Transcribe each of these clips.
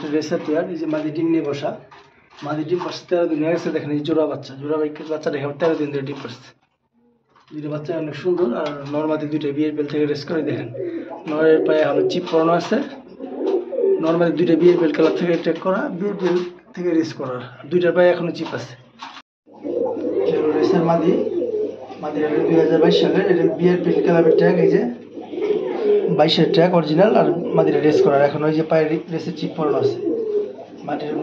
একটা racer pair, এই যে মাদি ডিম নিয়ে বসা, মাদি ডিম পারছে 13 দিন হয়ে গেছে। দেখেন এই জোড়া বাচ্চা, জোড়া বাচ্চা দেখে 13 দিন ধরে ডিম পারছে। দুইটা বাচ্চা অনেক সুন্দর। আর নর্মাদি দুইটা বিয়ের বেল থেকে রেস করে দেখেন, নরের পায়ে আমার চিপ পরানো আছে। নর্মালি দুইটা বিয়ের বেল কালার থেকে ট্যাগ করা, বিয়ের বেল থেকে রেস করার, দুইটার পায়ে এখনো চিপ আছে। রেসের মাদি, মাদির 2022 সালের, এটা বিয়ের বেল কালারের ট্যাগ, এই যে 22-এর ট্যাগ অরিজিনাল। আর মাদিরা রেস করার, এখন ওই যে পায়ে রেসের চিপ পরানো আছে।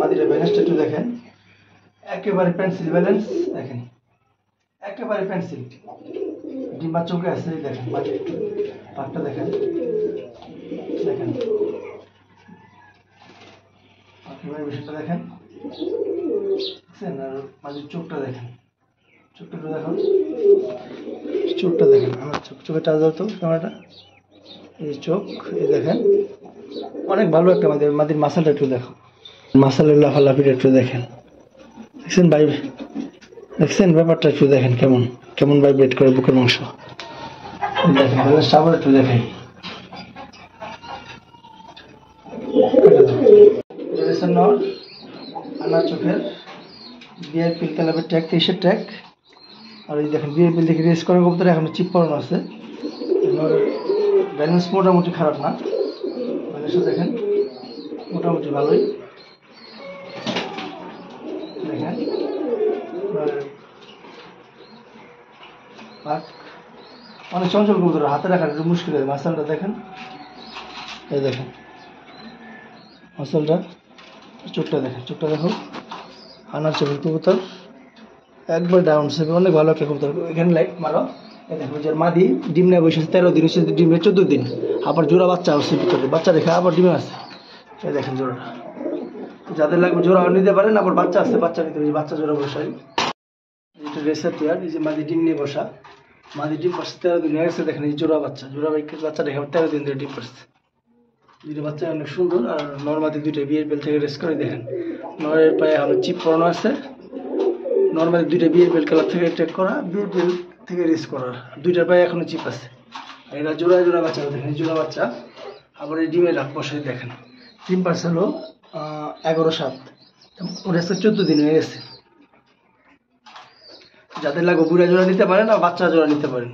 মাদিরা ব্যালেন্সটা একটু দেখেন, একেবারে পেন্সিল ব্যালেন্স দেখেন, একেবারে পেন্সিল। ডিম্বা চোখে আছে, দেখেন মাটির একটু পাটটা দেখেন, দেখেন বিষয়টা দেখেন, আর মাটির চোখটা দেখেন, চোখটা একটু দেখুন, চোখটা দেখেন, আমার চোখে টাচ দাও তো ক্যামেরাটা, এই চোখ, এই দেখেন অনেক ভালো একটা মাদির মাসালটা একটু দেখো, মাসালের লাফালাফিটা একটু দেখেন, দেখছেন ভাই, দেখছেন ব্যাপারটা একটু দেখেন, কেমন কেমন ভাইব্রেট করে বুকের মাংস দেখেন, সাবার একটু দেখেন। আনার চোখের বিয়ের পিল কালারের ট্যাগ, 23-এর ট্যাগ। আর এই দেখেন বিয়ের পিল থেকে রেস করার কবুতরে এখন চিপ পরানো আছে। ব্যালেন্স মোটামুটি খারাপ না, ব্যালেন্সটা দেখেন মোটামুটি ভালোই দেখেন। অনেক চঞ্চল কবুতর, হাতে রাখার একটু মুশকিল হয়। মাসালটা দেখেন, এই দেখেন মাসালটা, চোখটা দেখেন, চোখটা দেখো, আনার চোখের কবুতর একবার ডাউন সেভে, অনেক ভালো একটা কবুতর। এখানে লাইট মারো, এই দেখো যে মাদি ডিম নিয়ে বসে 13 দিন হচ্ছে, ডিমে 14 দিন, আবার জোড়া বাচ্চা হচ্ছে ভিতরে, বাচ্চা দেখে আবার ডিমে আছে। এই দেখেন জোড়াটা, যাদের লাগবে জোড়া নিতে পারেন, আবার বাচ্চা আছে, বাচ্চা নিতে পারে, বাচ্চা জোড়া বসাই। এটা রেসার পেয়ার, এই যে মাদি ডিম নিয়ে বসা, মাদি ডিম পারছে 13 দিন হয়ে গেছে। দেখেন এই জোড়া বাচ্চা, জোড়া বাচ্চা দেখে 13 দিন ধরে ডিম পারছে। দুইটা বাচ্চা অনেক সুন্দর। আর নর্মাদি দুইটা বিয়ের বেল থেকে রেস করে দেখেন, নরের পায়ে আমার চিপ পরানো আছে। নর্মালি দুইটা বিয়ের বেল কালার থেকে ট্যাগ করা, বিয়ের বেল থেকে রেস করার, দুইটার পায়ে এখনো চিপ আছে। এরা জোড়া জোড়া বাচ্চা দেখেন, জোড়া বাচ্চা। আবার এই ডিমের রাখ বসাই দেখেন, ডিম পারছে হলো 11/7, রেসের 14 দিন হয়ে গেছে। যাদের লাগবে বুড়া জোড়া নিতে পারেন, আর বাচ্চা জোড়া নিতে পারেন।